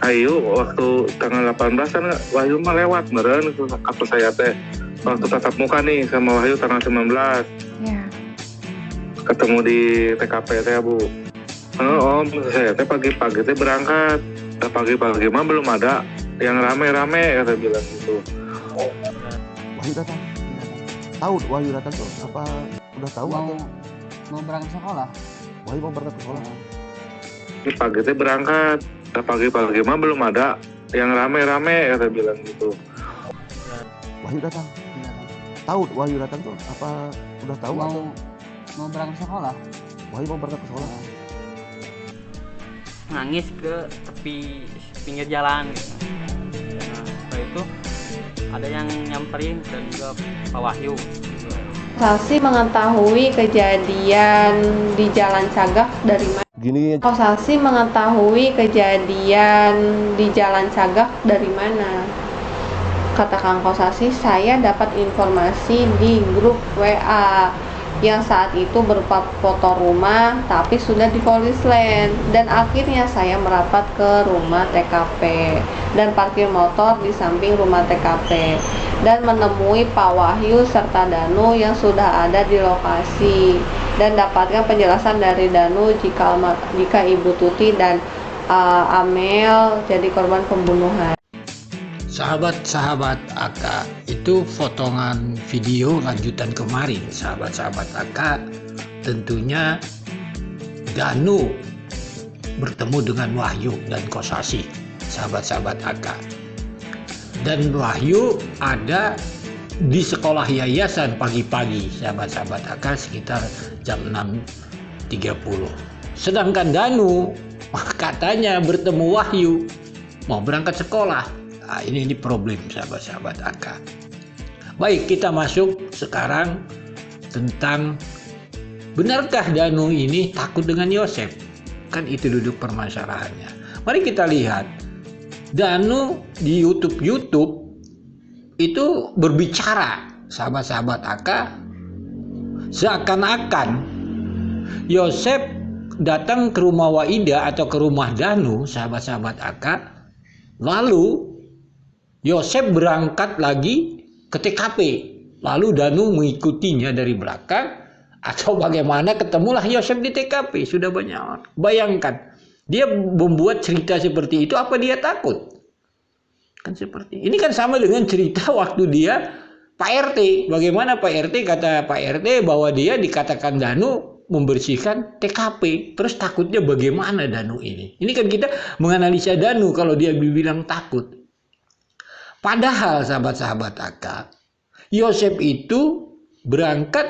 Ayo waktu tanggal 18 kan Wahyu mah lewat meren apa saya teh waktu tatap muka nih sama Wahyu tanggal 19 Ya. ketemu di TKP teh Bu. Om saya teh pagi-pagi teh berangkat, pagi-pagi mah belum ada yang rame-rame kata bilang gitu. Wahyu datang. Tahu Wahyu datang tuh apa udah tahu atau mau berangkat sekolah? Wahyu mau berangkat ke sekolah? Ini pagi teh berangkat, pagi-pagi mah belum ada yang rame-rame kata bilang gitu. Wahyu datang. Tahu Wahyu datang tuh apa udah tahu atau mau berangkat sekolah? Wahyu mau berangkat ke sekolah? Nangis ke tepi pinggir jalan gitu. Nah, setelah itu ada yang nyamperin dan juga Pak Wahyu. Kosasi mengetahui kejadian di Jalan Cagak dari mana? Gini, Kosasi mengetahui kejadian di Jalan Cagak dari mana? Kata Kang Kosasi, saya dapat informasi di grup WA yang saat itu berupa foto rumah tapi sudah di Polis Land, dan akhirnya saya merapat ke rumah TKP dan parkir motor di samping rumah TKP dan menemui Pak Wahyu serta Danu yang sudah ada di lokasi dan dapatkan penjelasan dari Danu jika Ibu Tuti dan Amel jadi korban pembunuhan. Sahabat-sahabat AK, itu potongan video lanjutan kemarin. Sahabat-sahabat AK, tentunya Danu bertemu dengan Wahyu dan Kosasi, sahabat-sahabat AK. Dan Wahyu ada di sekolah yayasan pagi-pagi, sahabat-sahabat AK, sekitar jam 6.30. Sedangkan Danu katanya bertemu Wahyu mau berangkat sekolah. Nah, ini problem sahabat-sahabat AK. Baik, kita masuk sekarang tentang benarkah Danu ini takut dengan Yosef? Kan itu duduk permasalahannya. Mari kita lihat. Danu di YouTube itu berbicara, sahabat-sahabat AK, seakan-akan Yosef datang ke rumah Waida atau ke rumah Danu, sahabat-sahabat AK, lalu Yosef berangkat lagi ke TKP, lalu Danu mengikutinya dari belakang, atau bagaimana ketemulah Yosef di TKP. Sudah banyak orang. Bayangkan, dia membuat cerita seperti itu, apa dia takut? Kan seperti ini kan sama dengan cerita waktu dia Pak RT. Bagaimana Pak RT, kata Pak RT bahwa dia dikatakan Danu membersihkan TKP. Terus takutnya bagaimana Danu ini? Ini kan kita menganalisa Danu kalau dia bilang takut. Padahal sahabat-sahabat AK, Yosef itu berangkat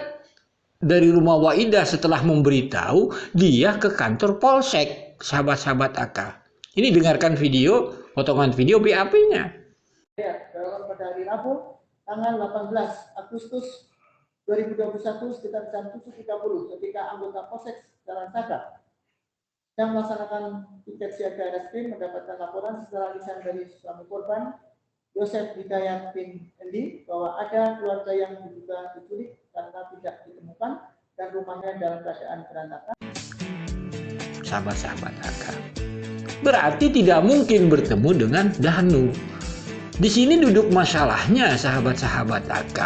dari rumah Waidah setelah memberitahu dia ke kantor Polsek, sahabat-sahabat AK. Ini dengarkan video, potongan video BAP-nya. Pada hari Rabu, tanggal 18 Agustus 2021 sekitar jam 7.30 ketika anggota Polsek Jalan Cagak sedang melaksanakan piket siaga reskrim mendapatkan laporan setelah lisan dari suami korban Yosef Hidayat bin Endi bahwa ada keluarga yang diduga diculik karena tidak ditemukan dan rumahnya dalam keadaan berantakan. Sahabat-sahabat AK, berarti tidak mungkin bertemu dengan Danu. Di sini duduk masalahnya, sahabat-sahabat AK.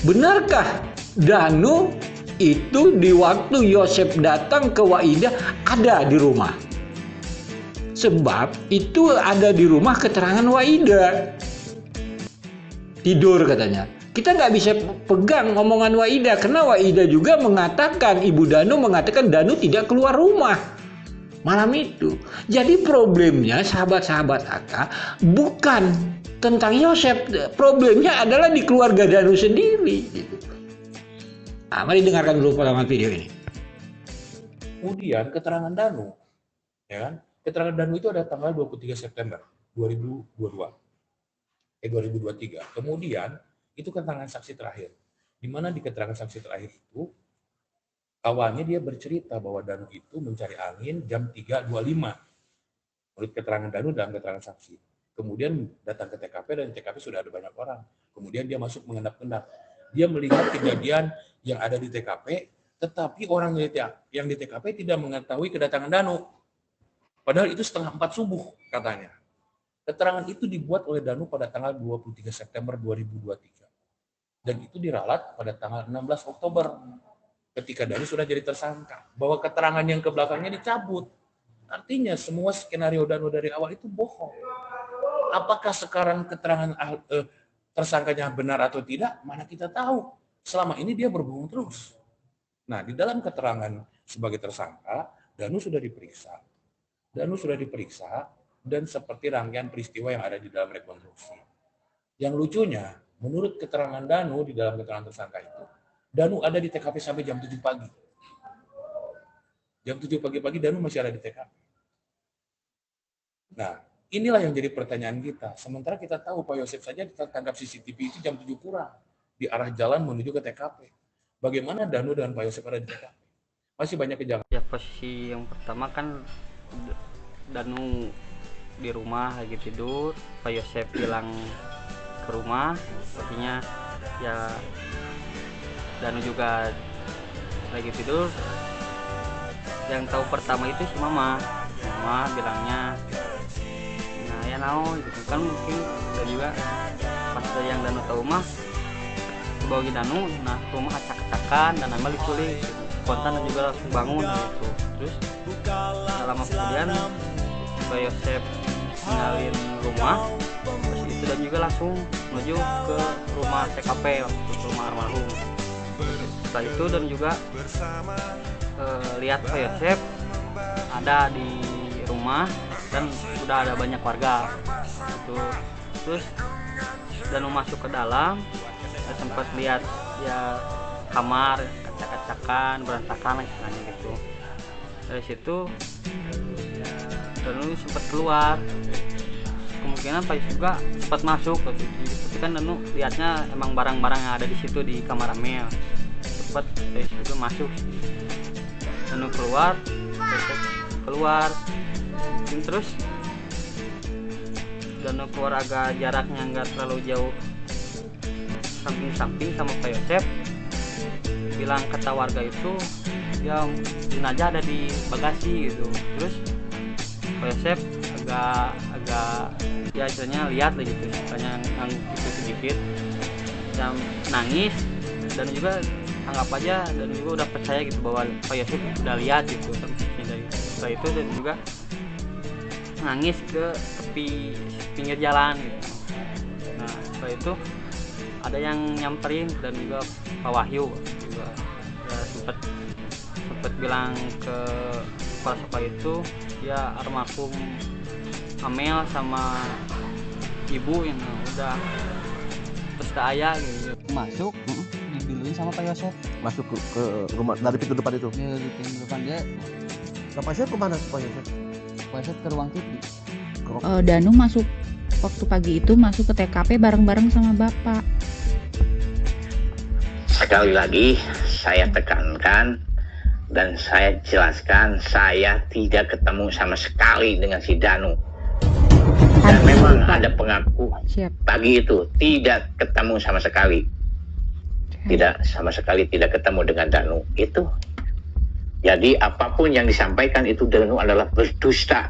Benarkah Danu itu di waktu Yosef datang ke Waidah ada di rumah? Sebab itu ada di rumah keterangan Waidah. Tidur katanya. Kita nggak bisa pegang omongan Waidah karena Waidah juga mengatakan, Ibu Danu mengatakan Danu tidak keluar rumah malam itu. Jadi problemnya sahabat-sahabat AK bukan tentang Yosef, problemnya adalah di keluarga Danu sendiri. Nah, mari dengarkan dulu potongan video ini. Kemudian keterangan Danu, ya kan? Keterangan Danu itu ada tanggal 23 September 2023. Kemudian itu keterangan saksi terakhir. Di mana di keterangan saksi terakhir itu awalnya dia bercerita bahwa Danu itu mencari angin jam 3.25. Menurut keterangan Danu dalam keterangan saksi. Kemudian datang ke TKP dan TKP sudah ada banyak orang. Kemudian dia masuk mengendap-endap. Dia melihat kejadian yang ada di TKP, tetapi orang yang di TKP tidak mengetahui kedatangan Danu. Padahal itu setengah 4 subuh katanya. Keterangan itu dibuat oleh Danu pada tanggal 23 September 2023. Dan itu diralat pada tanggal 16 Oktober. Ketika Danu sudah jadi tersangka. Bahwa keterangan yang ke belakangnya dicabut. Artinya semua skenario Danu dari awal itu bohong. Apakah sekarang keterangan tersangkanya benar atau tidak? Mana kita tahu. Selama ini dia berbohong terus. Nah, di dalam keterangan sebagai tersangka, Danu sudah diperiksa. Dan seperti rangkaian peristiwa yang ada di dalam rekonstruksi. Yang lucunya, menurut keterangan Danu di dalam keterangan tersangka itu, Danu ada di TKP sampai jam 7 pagi. Jam 7 pagi-pagi Danu masih ada di TKP. Nah, inilah yang jadi pertanyaan kita. Sementara kita tahu Pak Yosef saja ditangkap CCTV itu jam 7 kurang. Di arah jalan menuju ke TKP. Bagaimana Danu dan Pak Yosef ada di TKP? Masih banyak kejanggalan. Ya posisi yang pertama kan Danu di rumah lagi tidur, Pak Yosef bilang ke rumah, pastinya ya Danu juga lagi tidur. Yang tahu pertama itu si mama bilangnya, nah ya naon gitu kan, mungkin dan juga pas ada yang Danu tahu mah bagi Danu, nah rumah acak-acakan dan nambah diculik gitu. Spontan dan juga langsung bangun gitu. Terus lama kemudian Pak Yosef ninggalin rumah, terus itu dan juga langsung menuju ke rumah TKP, ke rumah almarhum. Setelah itu dan juga lihat Pak Yosef ada di rumah dan sudah ada banyak warga gitu. Terus dan masuk ke dalam, saya sempat lihat ya kamar acak-acakan, berantakan istilahnya gitu. Dari situ dan sempat keluar, kemungkinan Pak Yosef juga sempat masuk ke situ. Tapi kan Danu lihatnya emang barang-barang yang ada di situ di kamar Amel, sempat Pak Yosef juga masuk. Danu keluar, Pak Yosef keluar, dan terus Danu keluar agak jaraknya nggak terlalu jauh, samping-samping sama Pak Yosef. Bilang kata warga itu yang jenazah ada di bagasi gitu. Terus Pak Yosef agak ya istilahnya lihat lah gitu, istilahnya yang itu sedikit yang nangis, dan juga anggap aja dan juga udah percaya gitu bahwa Pak Yosef udah lihat gitu. Dari setelah itu dan juga nangis ke tepi pinggir jalan gitu. Nah setelah itu ada yang nyamperin dan juga Pak Wahyu juga ya, sempat bilang ke kepala sekolah itu ya almarhum Amel sama ibu yang udah terus ke ayah gitu. Masuk diduluin sama Pak Yosef. Masuk ke rumah dari pintu depan itu. Ya, di pintu depan dia. Pak Yosef kemana Pak Yosef? Pak Yosef ke ruang TV. Danu masuk waktu pagi itu masuk ke TKP bareng-bareng sama bapak. Sekali lagi saya tekankan dan saya jelaskan, saya tidak ketemu sama sekali dengan si Danu. Dan memang ada pengaku pagi itu tidak ketemu sama sekali. Tidak sama sekali tidak ketemu dengan Danu itu. Jadi apapun yang disampaikan itu Danu adalah berdusta.